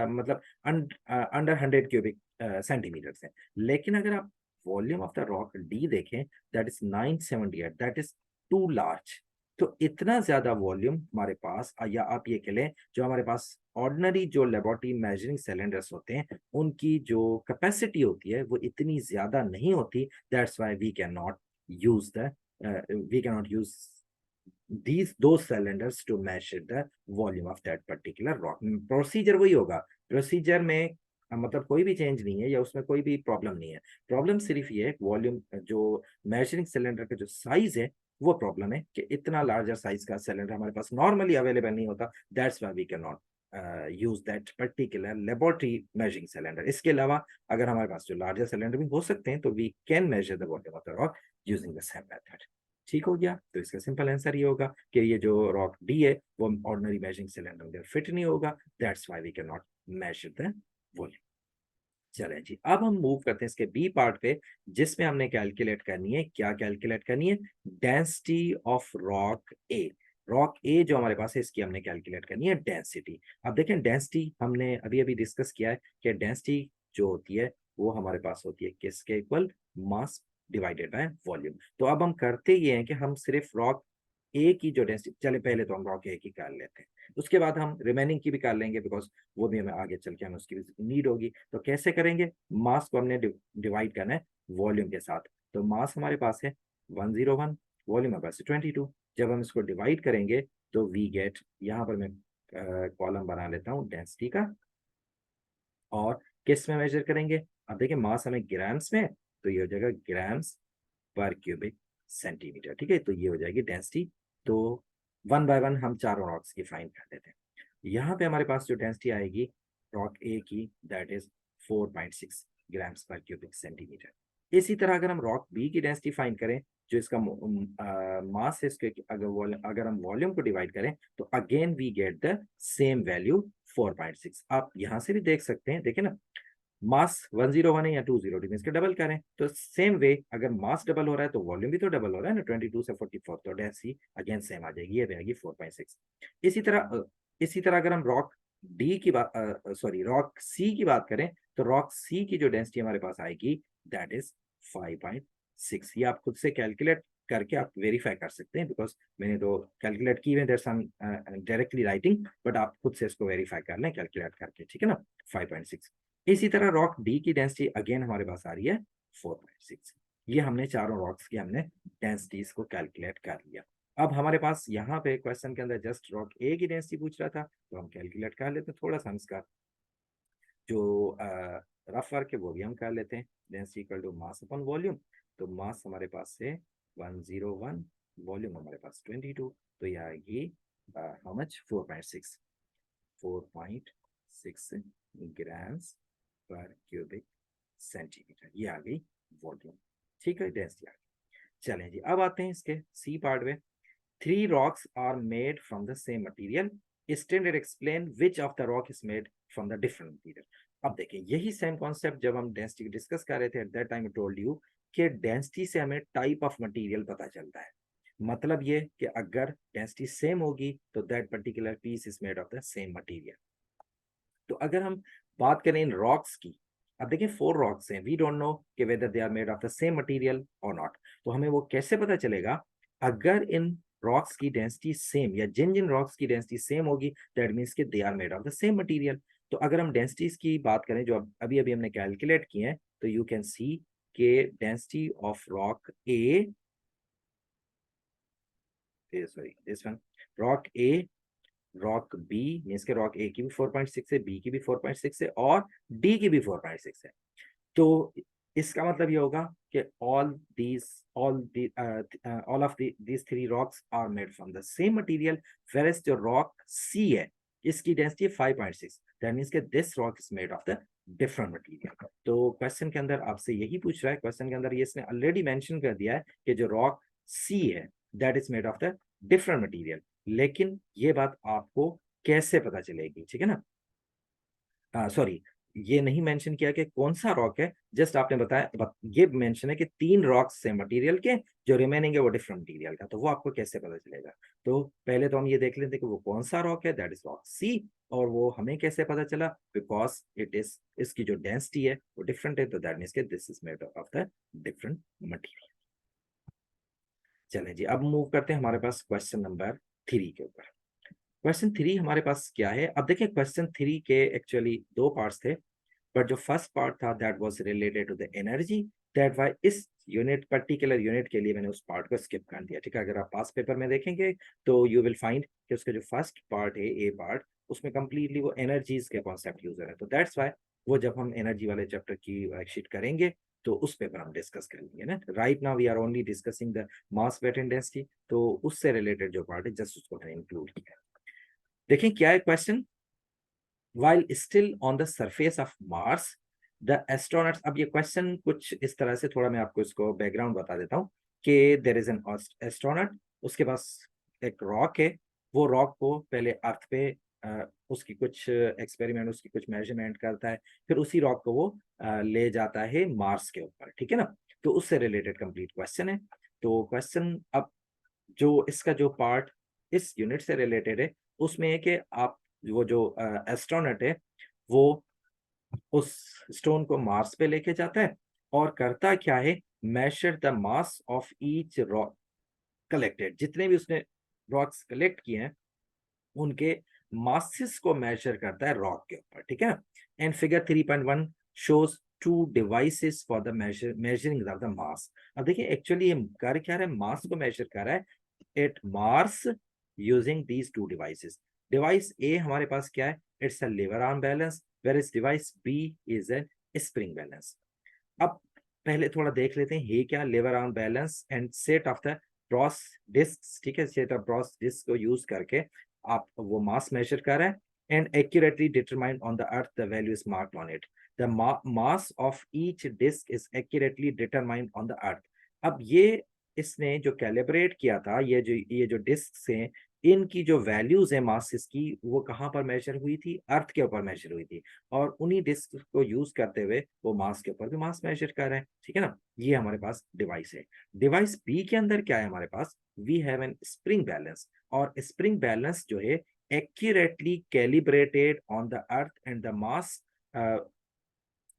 मतलब अंडर 100 क्यूबिक सेंटीमीटर है। लेकिन अगर आप volume of the rock D देखें, that is 978, that is too large. तो इतना ज्यादा वॉल्यूम हमारे पास, या आप ये कह लें जो हमारे पास ऑर्डिनरी जो लेबोरेटरी मेजरिंग सिलेंडर्स होते हैं, उनकी जो कैपेसिटी होती है वो इतनी ज्यादा नहीं होती। That's why we can not use the we cannot use those cylinders to measure the volume of that particular rock। Procedure वही होगा, प्रोसीजर में मतलब कोई भी चेंज नहीं है या उसमें कोई भी प्रॉब्लम नहीं है। प्रॉब्लम सिर्फ ये वॉल्यूम, जो मेजरिंग सिलेंडर का जो साइज है वो प्रॉब्लम है कि इतना लार्जर साइज का सिलेंडर हमारे पास नॉर्मली अवेलेबल नहीं होता। That's why we can not use that particular laboratory measuring cylinder. इसके अलावा अगर हमारे पास जो लार्जर सिलेंडर भी हो सकते हैं, तो we can measure the volume of the rock using the same method. ठीक हो गया, तो इसका सिंपल आंसर ये होगा कि ये जो रॉक डी है वो ऑर्डिनरी मेजरिंग सिलेंडर में फिट नहीं होगा। That's why we can not measure the volume. चलें जी, अब हम मूव करते हैं इसके बी पार्ट पे, जिसमें हमने कैलकुलेट करनी है, क्या कैलकुलेट करनी है? Density of rock A. Rock A जो हमारे पास है, इसकी हमने कैलकुलेट करनी है डेंसिटी। अब देखें, डेंसिटी हमने अभी अभी डिस्कस किया है कि डेंसिटी जो होती है वो हमारे पास होती है किसके equal? Mass divided by volume. तो अब हम करते ये हैं कि हम सिर्फ रॉक ए की जो डेंसिटी, चले पहले तो हम रॉक ए की कर लेते हैं, उसके बाद हम रिमेनिंग की भी कर लेंगे, बिकॉज वो भी हमें आगे चल के हमें उसकी भी नीड होगी। तो कैसे करेंगे? मास को हमने डिवाइड करना है वॉल्यूम के साथ। तो मास हमारे पास है 101, वॉल्यूम हमारे पास है 22। जब हम इसको डिवाइड करेंगे तो वी गेट, यहाँ पर मैं कॉलम बना लेता हूँ डेंसिटी का, और किस में मेजर करेंगे? अब देखिए, मास हमें ग्राम्स में, तो ये हो जाएगा ग्राम्स पर क्यूबिक सेंटीमीटर। ठीक है, तो ये हो जाएगी डेंसिटी। तो वन बाय वन हम चारों रॉक्स की फाइंड कर लेते हैं। यहाँ पे हमारे पास जो डेंसिटी आएगी रॉक ए की, that is 4.6 grams per cubic centimetre. इसी तरह अगर हम रॉक बी की डेंसिटी फाइंड करें, जो इसका मास है, इसके अगर हम वॉल्यूम को डिवाइड करें, तो again we get the same value 4.6। आप यहाँ से भी देख सकते हैं, देखें ना, मास 101 है या 202 में इसके डबल करें, तो सेम वे अगर मास डबल हो रहा है तो वॉल्यूम भी तो डबल हो रहा है ना, 22 से 44, तो डेंसिटी अगेन सेम आ जाएगी, ये रहेगी 4.6। इसी तरह अगर हम रॉक डी की बात, सॉरी रॉक सी की बात करें, तो रॉक सी की जो डेंसिटी हमारे पास आएगी दैट इज 5.6। ये आप खुद से कैलकुलेट करके आप वेरीफाई कर सकते हैं, बिकॉज मैंने तो कैलकुलेट की हुए, that's I am directly writing, but आप खुद से इसको वेरीफाई कर लें कैलकुलेट करके, ठीक है ना, 5.6। इसी तरह रॉक डी की डेंसिटी अगेन हमारे पास आ रही है 4.6। ये हमने चारों रॉक्स की हमने डेंसिटीज को कैलकुलेट कर लिया। अब हमारे पास यहाँ पे क्वेश्चन के अंदर जस्ट रॉक ए की डेंसिटी पूछ रहा था, तो हम कैलकुलेट कर लेते हैं। थोड़ा सा हम इसका जो रफ वर्क है वो भी हम कर लेते हैं। Density equal to mass upon volume. तो मास हमारे पास है 101, वॉल्यूम हमारे पास 22, तो ये आएगी how much? 4.6, 4.6 grams per cubic centimetre. ये आ गई वॉल्यूम। ठीक है, डेंसिटी आ गई। चलें जी, अब आते हैं इसके सी पार्ट में। Three rocks are made from the same material. Standard explain which of the rock is made from the different material. अब देखिए, यही सेम कॉन्सेप्ट जब हम डेंसिटी डिस्कस कर रहे थे, at that time I told you कि डेंसिटी से हमें टाइप ऑफ मटेरियल पता चलता है। मतलब ये कि अगर डेंसिटी सेम होगी तो that particular piece is made of the same material. तो अगर हम बात करें इन रॉक्स की, अब देखिए 4 रॉक्स हैं, वी डोंट नो कि whether they are made of the same material और नॉट। तो हमें वो कैसे पता चलेगा? अगर इन रॉक्स की डेंसिटी सेम, या जिन जिन रॉक्स की डेंसिटी सेम होगी, दैट मीन्स कि they are made of the same material. तो अगर हम डेंसिटीज की बात करें जो अभी अभी हमने कैलकुलेट की है, तो यू कैन सी के density of rock A, sorry this one, rock A rock bee means के रॉक ए की भी 4.6 है, बी की भी 4.6 है और डी की भी 4.6 है। तो इसका मतलब ये होगा कि all of these three rocks are made from the same material, whereas जो rock C है इसकी डेंसिटी है 5.6, दैट मीन्स कि this rock is made of the different material. तो क्वेश्चन के अंदर आपसे यही पूछ रहा है, क्वेश्चन के अंदर ये इसने ऑलरेडी मेंशन कर दिया है कि जो रॉक सी है that is made of the different material, लेकिन ये बात आपको कैसे पता चलेगी, ठीक है ना। सॉरी, ये नहीं मेंशन किया कि कौन सा रॉक है, जस्ट आपने बताया ये मेंशन है कि 3 रॉक्स से मटेरियल के, जो रिमेनिंग है वो डिफरेंट मटेरियल का, तो वो आपको कैसे पता चलेगा। तो पहले तो हम ये देख लेते हैं कि वो कौन सा रॉक है, दैट इज रॉक सी। और वो हमें कैसे पता चला, बिकॉज इट इज, इसकी जो डेंसिटी है वो डिफरेंट है, तो दैट मीन्स के this is made of the different material. चलें जी, अब मूव करते हैं हमारे पास क्वेश्चन नंबर 3 के ऊपर। क्वेश्चन 3 हमारे पास क्या है, अब देखिए क्वेश्चन 3 के एक्चुअली 2 पार्ट्स थे, बट जो फर्स्ट पार्ट था that was related to the energy, that why इस यूनिट, पर्टिकुलर यूनिट के लिए मैंने उस पार्ट को स्किप कर दिया, ठीक है। अगर आप पास पेपर में देखेंगे तो यू विल फाइंड कि उसका जो फर्स्ट पार्ट है, ए पार्ट, उसमें कंप्लीटली वो एनर्जीज के कॉन्सेप्ट यूज है, तो दैट्स वाई वो जब हम एनर्जी वाले चैप्टर की वर्कशीट करेंगे तो उस पेपर हम डिस्कस करेंगे ना। Right now we are only discussing the mass weight and density, तो उससे रिलेटेड जो पार्ट है जस्ट उसको मैंने इंक्लूड किया। देखें क्या है question, while still on the surface of Mars, the astronauts, अब ये क्वेश्चन कुछ इस तरह से, थोड़ा मैं आपको इसको बैकग्राउंड बता देता हूँ कि देयर इज एन एस्ट्रोनॉट, उसके पास एक रॉक है, वो रॉक को पहले अर्थ पे उसकी कुछ एक्सपेरिमेंट, उसकी कुछ मेजरमेंट करता है, फिर उसी रॉक को वो ले जाता है मार्स के ऊपर, ठीक है ना। तो उससे रिलेटेड कंप्लीट क्वेश्चन है। तो क्वेश्चन अब जो इसका जो पार्ट इस यूनिट से रिलेटेड है उसमें है कि आप, वो जो एस्ट्रोनॉट है वो उस स्टोन को मार्स पे लेके जाता है और करता क्या है, measure the mass of each rock collected, जितने भी उसने रॉक्स कलेक्ट किए हैं उनके मासेस को मेजर करता है रॉक के ऊपर, ठीक है ना। And figure 3.1 shows two devices for the measuring the mass. अब देखिए एक्चुअली ये कर क्या रहा है, मास को मेजर कर रहा है at Mars using these two devices. Device A हमारे पास क्या है, it's a lever arm balance, where is device B is a spring balance. अब पहले थोड़ा देख लेते हैं ये क्या, lever arm balance and set of the brass disc, ठीक है, सेट ऑफ ब्रॉस डिस्क को यूज करके आप वो मास मेजर कर रहे हैं and accurately determined on the earth the value is marked on it, the mass of each disc is accurately determined on the earth. अब ये इसने जो कैलिब्रेट किया था, ये जो डिस्क हैं, इनकी जो वैल्यूज है मासेस की, वो कहाँ पर मेजर हुई थी, अर्थ के ऊपर मेजर हुई थी, और उन्हीं डिस्क को यूज करते हुए वो मास के ऊपर भी मास मेजर कर रहे हैं, ठीक है ना। ये हमारे पास डिवाइस है। डिवाइस बी के अंदर क्या है हमारे पास, we have an spring balance, और स्प्रिंग बैलेंस जो है accurately calibrated on the earth and the mass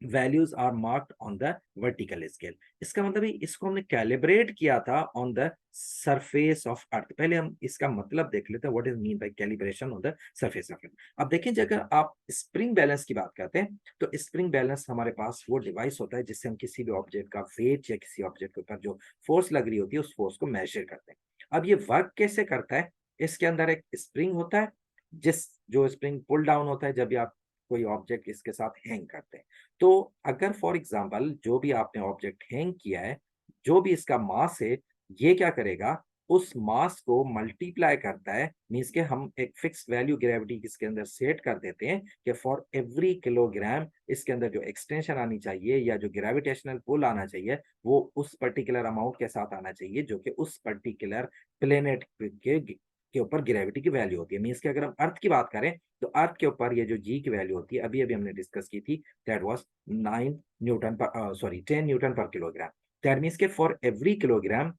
values are marked on the vertical scale. इसका मतलब है इसको हमने कैलिब्रेट किया था on the surface of earth. पहले हम इसका मतलब देख लेते हैं, what is mean by calibration on the surface of अर्थ। अब देखें अगर आप स्प्रिंग बैलेंस की बात करते हैं तो स्प्रिंग बैलेंस हमारे पास वो डिवाइस होता है जिससे हम किसी भी ऑब्जेक्ट का वेट या किसी ऑब्जेक्ट के ऊपर जो फोर्स लग रही होती है उस फोर्स को मेजर करते हैं। अब ये वर्क कैसे करता है, इसके अंदर एक स्प्रिंग होता है, जो स्प्रिंग पुल डाउन होता है जब भी आप कोई ऑब्जेक्ट इसके साथ हैंग करते हैं। तो अगर फॉर एग्जांपल जो भी आपने ऑब्जेक्ट हैंग किया है, जो भी इसका मास है, ये क्या करेगा, उस मास को मल्टीप्लाई करता है, मींस के हम एक फिक्स वैल्यू ग्रेविटी इसके अंदर सेट कर देते हैं कि फॉर एवरी किलोग्राम इसके अंदर जो एक्सटेंशन आनी चाहिए या जो ग्रेविटेशनल पुल आना चाहिए वो उस पर्टिकुलर अमाउंट के साथ आना चाहिए जो कि उस पर्टिकुलर प्लेनेट के ऊपर ग्रेविटी की वैल्यू होती है। मींस कि अगर हम अर्थ की बात करें तो अर्थ के ऊपर ये जो जी की वैल्यू होती है, अभी अभी हमने डिस्कस की थी, दैट वाज 9 न्यूटन पर, सॉरी 10 न्यूटन पर किलोग्राम। दैट मींस के फॉर एवरी किलोग्राम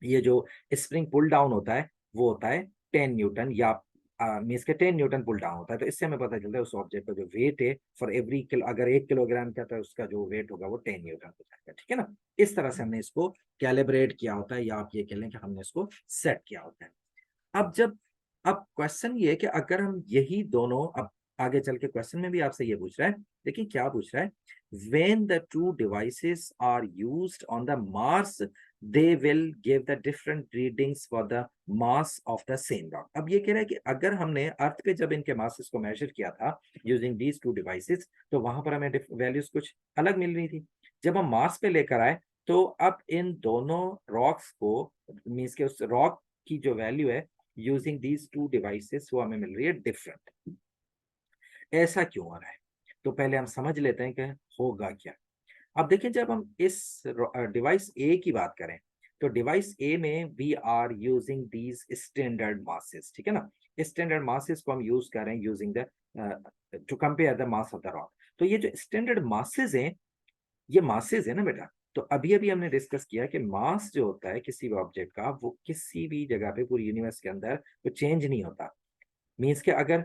ये जो स्प्रिंग पुल डाउन होता है वो होता है 10 न्यूटन, या मींस के 10 न्यूटन पुल डाउन होता है। तो इससे हमें पता चलता है उस ऑब्जेक्ट का जो वेट है फॉर एवरी किलो, अगर 1 किलोग्राम का था उसका जो वेट होगा वो 10 न्यूटन हो जाएगा, ठीक है ना। इस तरह से हमने इसको कैलिब्रेट किया होता है, या आप ये कह लें कि हमने इसको सेट किया होता है। अब जब, अब क्वेश्चन ये है कि अगर हम यही दोनों, अब आगे चल के क्वेश्चन में भी आपसे ये पूछ रहा है, देखिए क्या पूछ रहा है, when the two devices are used on the Mars they will give the different readings for the mass of the same rock. अब ये कह रहा है कि अगर हमने अर्थ पे जब इनके masses को measure किया था using these two devices, तो वहां पर हमें values कुछ अलग मिल रही थी. जब हम मार्स पे लेकर आए तो अब इन दोनों रॉक्स को मीन्स के उस रॉक की जो वैल्यू है यूजिंग दीज टू डिवाइसेस वो हमें मिल रही है डिफरेंट. ऐसा क्यों हो रहा है? तो पहले हम समझ लेते हैं कि होगा क्या. अब देखिए जब हम इस डिवाइस ए की बात करें तो डिवाइस ए में we are using these standard masses. ठीक है ना, स्टैंडर्ड मासेस को हम यूज कर रहे हैं using the two compare the mass of the rock. तो ये जो स्टैंडर्ड मासेस हैं ये मासेस है ना बेटा. तो अभी अभी हमने डिस्कस किया कि मास जो होता है किसी भी ऑब्जेक्ट का वो किसी भी जगह पे पूरी यूनिवर्स के अंदर वो चेंज नहीं होता. मीन्स के अगर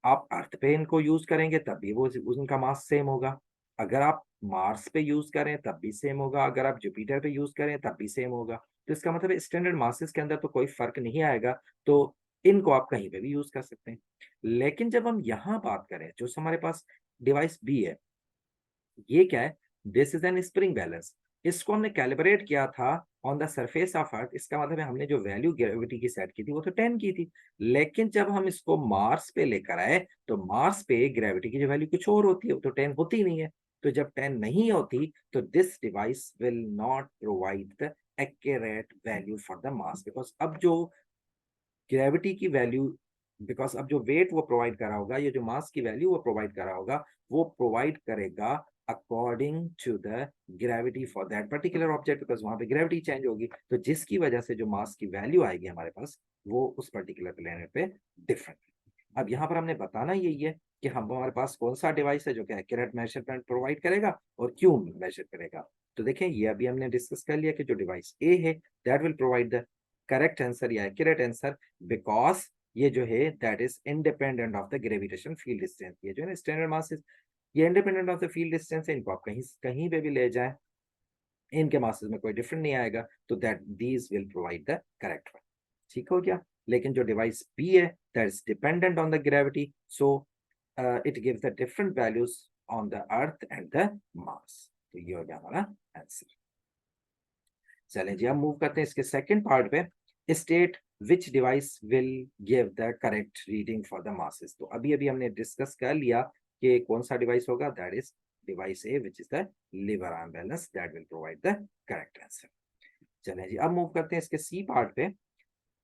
आप अर्थ पे इनको यूज करेंगे तब भी वो उनका मास सेम होगा, अगर आप मार्स पे यूज करें तब भी सेम होगा, अगर आप जुपिटर पे यूज करें तब भी सेम होगा. तो इसका मतलब स्टैंडर्ड मासेस के अंदर तो कोई फर्क नहीं आएगा. तो इनको आप कहीं पे भी यूज कर सकते हैं. लेकिन जब हम यहाँ बात करें जो हमारे पास डिवाइस बी है, ये क्या है? This is an spring balance. इसको हमने कैलिब्रेट किया था ऑन द सरफेस ऑफ अर्थ. इसका मतलब है हमने जो वैल्यू ग्रेविटी की सेट की थी वो तो 10 की थी. लेकिन जब हम इसको मार्स पे लेकर आए तो मार्स पे ग्रेविटी की जो वैल्यू कुछ और होती है, तो 10 होती नहीं है. तो जब 10 नहीं होती तो this device will not provide the accurate value for the mass, because अब जो ग्रेविटी की वैल्यू, बिकॉज अब जो वेट वो प्रोवाइड करा होगा, ये जो मास की वैल्यू वो प्रोवाइड करा होगा, वो प्रोवाइड करेगा according to the gravity for that particular object, because वहां पे ग्रेविटी चेंज होगी. तो जिसकी वजह से जो मास की वैल्यू आएगी हमारे पास वो उस पर्टिकुलर प्लेनेट पे डिफरेंट. अब यहाँ पर हमने बताना यही है कि हम हमारे पास कौन सा डिवाइस है जो कि एक्यूरेट मेजरमेंट प्रोवाइड करेगा और क्यों मेजर करेगा. तो देखें ये अभी हमने डिस्कस कर लिया कि जो डिवाइस ए है that will provide the correct answer या एक्यूरेट आंसर, बिकॉज ये जो है that is independent of the gravitation field distance. ये जो है ना स्टैंडर्ड मासेस, ये independent of the field distance है. इनको आप कहीं कहीं पे भी ले जाएं इनके मासेस में कोई डिफरेंट नहीं आएगा. तो that these will provide the correct one. ठीक हो गया. लेकिन जो डिवाइस बी है that is dependent on the gravity, so it gives the different values on the earth and the मास. तो ये हो गया हमारा आंसर. चलें जी, अब मूव करते हैं इसके सेकंड पार्ट पे. State which device will give the correct reading for the masses. तो अभी अभी हमने डिस्कस कर लिया कि कौन सा डिवाइस होगा. That is device A which is the lever arm balance, that will provide the correct answer. चलें जी, अब मूव करते हैं इसके सी पार्ट पे.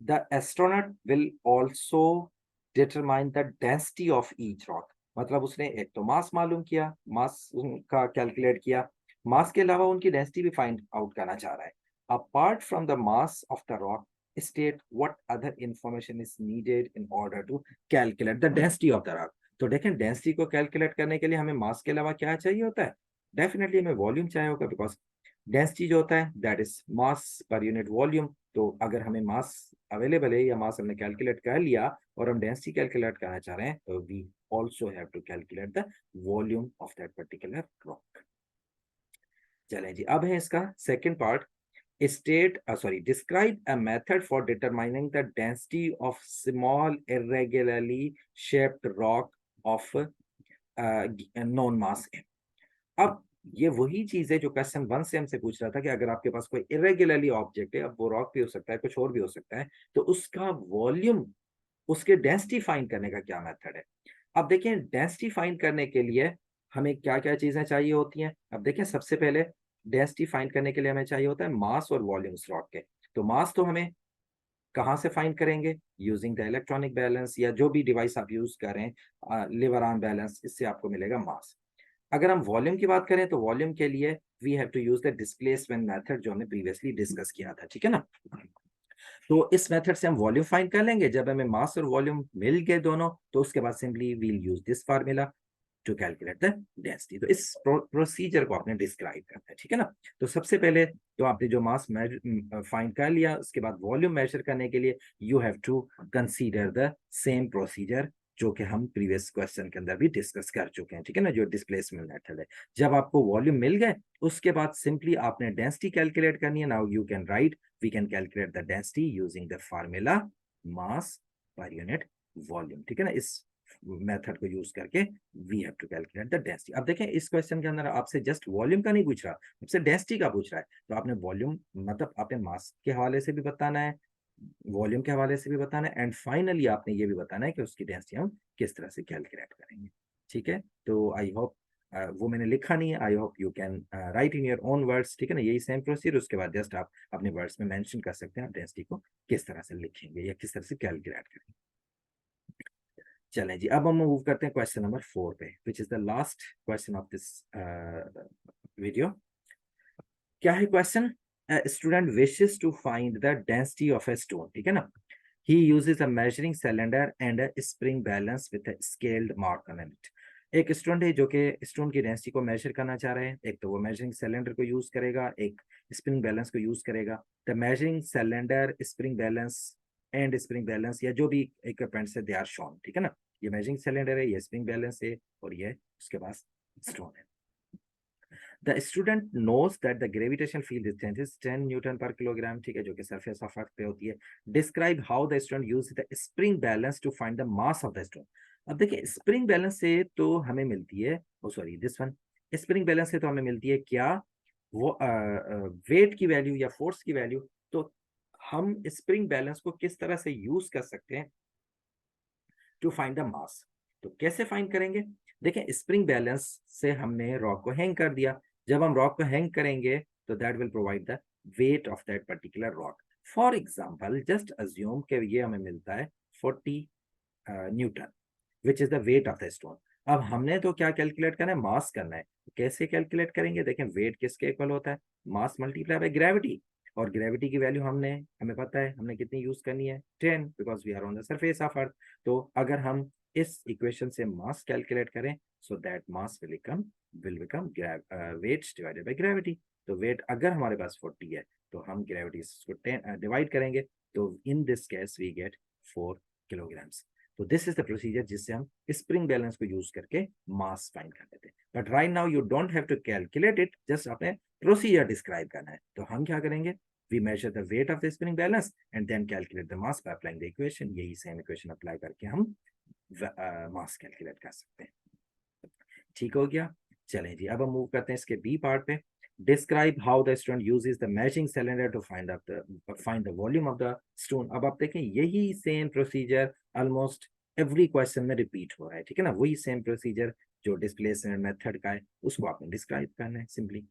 The astronaut will also determine the density of each rock. मतलब उसने एक तो मास मालूम किया, मास उनका कैलकुलेट किया, मास के अलावा उनकी डेंसिटी भी फाइंड आउट करना चाह रहा है. Apart from the mass of the rock, state what other information is needed in order to calculate the density of the rock. तो देखें डेंसिटी को कैलकुलेट करने के लिए हमें मास के अलावा क्या चाहिए होता है? डेफिनेटली हमें वॉल्यूम चाहिए होगा, बिकॉज डेंसिटी जो होता है that is mass per unit volume. तो अगर हमें मास अवेलेबल है या मास हमने कैलकुलेट कर लिया और हम डेंसिटी कैलकुलेट करना चाह रहे हैं तो we also have to calculate the volume of that particular rock. चलें जी, अब है इसका second part. Describe a method for determining the density of small irregularly shaped rock of known mass m. अब ये वही चीज है जो क्वेश्चन 1 से हमसे पूछ रहा था कि अगर आपके पास कोई इरेगुलरली ऑब्जेक्ट है, अब वो रॉक भी हो सकता है कुछ और भी हो सकता है, तो उसका वॉल्यूम, उसके डेंसिटी फाइंड करने का क्या मेथड है. अब देखिए डेंसिटी फाइंड करने के लिए हमें क्या क्या चीजें चाहिए होती हैं. अब देखिए सबसे पहले डेंसिटी फाइंड करने के लिए हमें चाहिए होता है मास और वॉल्यूम रॉक के. तो मास तो हमें कहाँ से फाइंड करेंगे? यूजिंग द इलेक्ट्रॉनिक बैलेंस या जो भी डिवाइस आप यूज करें, लीवर आर्म बैलेंस, इससे आपको मिलेगा मास. अगर हम वॉल्यूम की बात करें तो वॉल्यूम के लिए we have to use the displacement method जो हमने प्रीवियसली डिस्कस किया था. ठीक है ना. तो इस मेथड से हम वॉल्यूम फाइंड कर लेंगे. जब हमें मास और वॉल्यूम मिल गए दोनों तो उसके बाद simply we'll use this formula to calculate the density. तो इस प्रोसीजर को आपने डिस्क्राइब करना है. ठीक है ना. तो सबसे पहले तो आपने जो मास फाइंड कर लिया, उसके बाद वॉल्यूम मेजर करने के लिए you have to consider the same procedure जो कि हम प्रीवियस क्वेश्चन के अंदर भी डिस्कस कर चुके हैं. ठीक है ना, जो डिस्प्लेसमेंट मेथड है. जब आपको वॉल्यूम मिल गए उसके बाद सिंपली आपने डेंसिटी कैलकुलेट करनी है. Now you can write, we can calculate the density using the formula mass per unit volume. ठीक है ना. इस मेथड को यूज करके we have to calculate the density. अब देखें इस क्वेश्चन के अंदर आपसे जस्ट वॉल्यूम का नहीं पूछ रहा, आपसे डेंसिटी का पूछ रहा है, तो आपने वॉल्यूम मतलब आपने मास के हवाले से भी बताना है, वॉल्यूम के हवाले से भी बताना है, एंड फाइनली आपने ये भी बताना है कि उसकी डेंसिटी हम किस तरह से कैलकुलेट करेंगे। ठीक है, तो आई होप वो मैंने लिखा नहीं है, I hope you can write in your own words. ठीक है ना, यही सेम प्रोसीजर, उसके बाद जस्ट आप अपने वर्ड्स में मेंशन कर सकते हैं आप डेंसिटी को किस तरह से लिखेंगे या किस तरह से कैलकुलेट करेंगे। चलें जी, अब हम मूव करते हैं क्वेश्चन नंबर 4 पे, which is the last question of this video. क्या है question? Student wishes to find the density of a stone. ठीक है ना, he uses a measuring cylinder and a spring balance with a scaled mark on it। एक student है जो कि stone की डेंसिटी को मेजर करना चाह रहे हैं, एक तो वो मेजरिंग सिलेंडर को यूज करेगा, एक स्प्रिंग बैलेंस को यूज करेगा। The measuring cylinder, spring balance and spring balance या जो भी इक्विपमेंट से दे आर शोन। ठीक है ना, ये मेजरिंग सिलेंडर है, ये स्प्रिंग बैलेंस है, और ये उसके पास स्टोन है। The student knows that the gravitational field distance is 10 Newton per kilogram, ठीक है, जो कि surface of earth पे होती है। Describe how the student uses the spring balance to find the mass of the stone। अब देखिए स्प्रिंग बैलेंस से तो हमें मिलती है, oh sorry this one, spring balance से तो हमें मिलती है क्या, वो वेट की वैल्यू या फोर्स की वैल्यू। तो हम स्प्रिंग बैलेंस को किस तरह से यूज कर सकते हैं टू फाइंड द मास? तो कैसे फाइंड करेंगे? देखें स्प्रिंग बैलेंस से हमने रॉक को हैंग कर दिया, जब हम रॉक को हैंग करेंगे तो that will provide the weight of that particular rock. For example just assume कि ये हमें मिलता है 40 Newton which is the weight of the stone. अब हमने तो क्या कैलकुलेट करना है, मास करना है। कैसे कैलकुलेट करेंगे? देखें वेट किसके इक्वल होता है, मास मल्टीप्लाई बाय ग्रेविटी, और ग्रेविटी की वैल्यू हमें पता है हमने कितनी यूज करनी है, 10, because we are on the surface of earth. तो अगर हम इस इक्वेशन से मास कैलकुलेट करें, so that mass will become weight divided by gravity. तो वेट अगर हमारे पास 40 है तो हम ग्रेविटी को 10 डिवाइड करेंगे, तो in this case we get 4 kilograms. तो दिस इज द प्रोसीजर जिससे हम स्प्रिंग बैलेंस को यूज करके मास फाइंड कर लेते हैं। But right now you don't have to calculate it, just आपने प्रोसीजर डिस्क्राइब करना है। तो हम क्या करेंगे, we measure the weight of the spring balance and then calculate the mass by applying the equation। यही सेम इक्वेशन अप्लाई करके हम मास कैलकुलेट कर सकते हैं। ठीक हो गया, चलें जी, अब हम मूव करते हैं इसके बी पार्ट पे। Describe how the student uses the measuring cylinder to find the volume of the stone. अब आप देखें यही same procedure almost every question में रिपीट हो रहा है। ठीक है ना, वही सेम प्रोसीजर जो डिस्प्लेसमेंट मेथड का है उसको आपने डिस्क्राइब करना है सिंपली।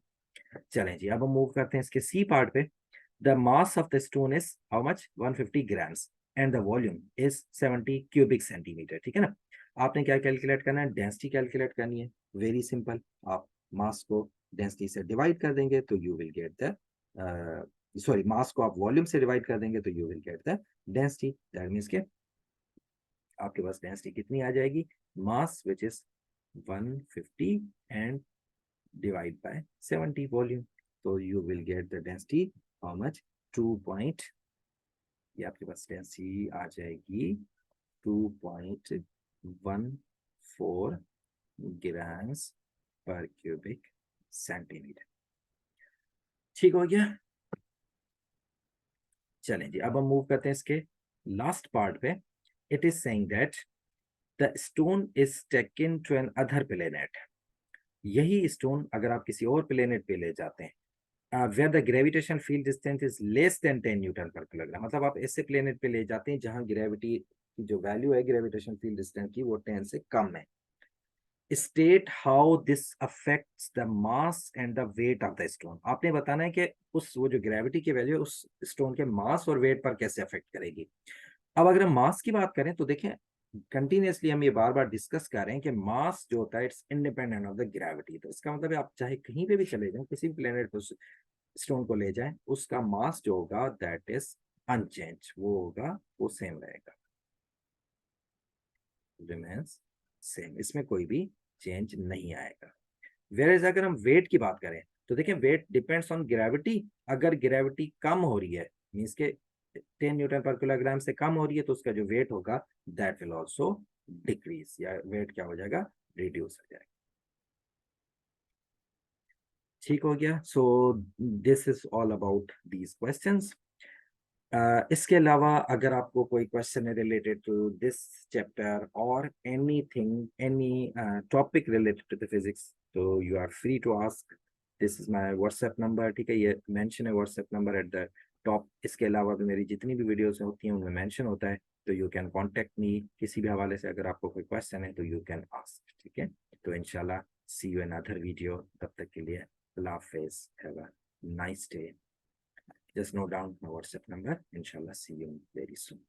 चलें जी, अब हम मूव करते हैं इसके सी पार्ट पे। The mass of the stone is how much? 150 grams and the volume is 70 cubic centimeter। ठीक है ना, आपने क्या कैलकुलेट करना है, डेंसिटी कैलकुलेट करनी है। वेरी सिंपल, आप मास को डेंसिटी से डिवाइड कर देंगे तो you will get the sorry, mass को आप वॉल्यूम से डिवाइड कर देंगे तो you will get the density. That means के आपके पास डेंसिटी कितनी आ जाएगी, mass which is 150 and divide by 70 volume, तो you will get the density how much, 2. ये आपके पास डेंसिटी आ जाएगी 2.14 ग्राम्स पर क्यूबिक सेंटीमीटर। ठीक हो गया, चलें जी, अब हम मूव करते हैं इसके लास्ट पार्ट पे। It is saying that the stone is taken to another planet. यही स्टोन अगर आप किसी और प्लेनेट पे ले जाते हैं where the gravitational field distance is less than 10 Newton पर किलोग्राम, मतलब आप ऐसे प्लेनेट पे ले जाते हैं जहां ग्रेविटी की जो वैल्यू है ग्रेविटेशनल फील्ड डिस्टेंस की वो 10 से कम है। State how this affects the mass and the weight of the stone. आपने बताना है कि उस वो जो ग्रेविटी की वैल्यू है उस स्टोन के मास और वेट पर कैसे अफेक्ट करेगी। अब अगर हम मास की बात करें तो देखें कंटिन्यूसली हम ये बार बार डिस्कस कर रहे हैं कि मास जो होता है it's independent of the gravity. तो इसका मतलब है आप चाहे कहीं पे भी चले जाएं, किसी भी प्लेनेट पर स्टोन को ले जाएं, उसका मास जो होगा दैट इज अनचेंज, वो होगा, वो सेम रहेगा, रिमेंस सेम, इसमें कोई भी चेंज नहीं आएगा। वेयर अगर हम वेट की बात करें तो देखें वेट डिपेंड्स ऑन ग्रेविटी। अगर ग्रेविटी कम हो रही है मीन्स के 10 न्यूटन पर किलोग्राम से कम हो रही है तो उसका जो वेट होगा दैट विल आल्सो डिक्रीज, या वेट क्या हो जाएगा, रिड्यूस हो जाएगा। ठीक हो गया, so this is all about these questions. इसके अलावा अगर आपको कोई क्वेश्चन है रिलेटेड टू दिस चैप्टर और anything any topic related to the physics, तो you are free to ask. This is my WhatsApp number, ठीक है, ये मेंशन है WhatsApp number at the top. इसके अलावा भी मेरी जितनी भी वीडियोस होती हैं उनमें मेंशन होता है, तो यू कैन कांटेक्ट मी किसी भी हवाले से. अगर आपको कोई क्वेश्चन है तो यू कैन आस्क, ठीक है. तो इंशाल्लाह see you in other video. तब तक के लिए अल्लाह हाफिज, have a nice day. Just note down my WhatsApp number. Inshallah, see you very soon.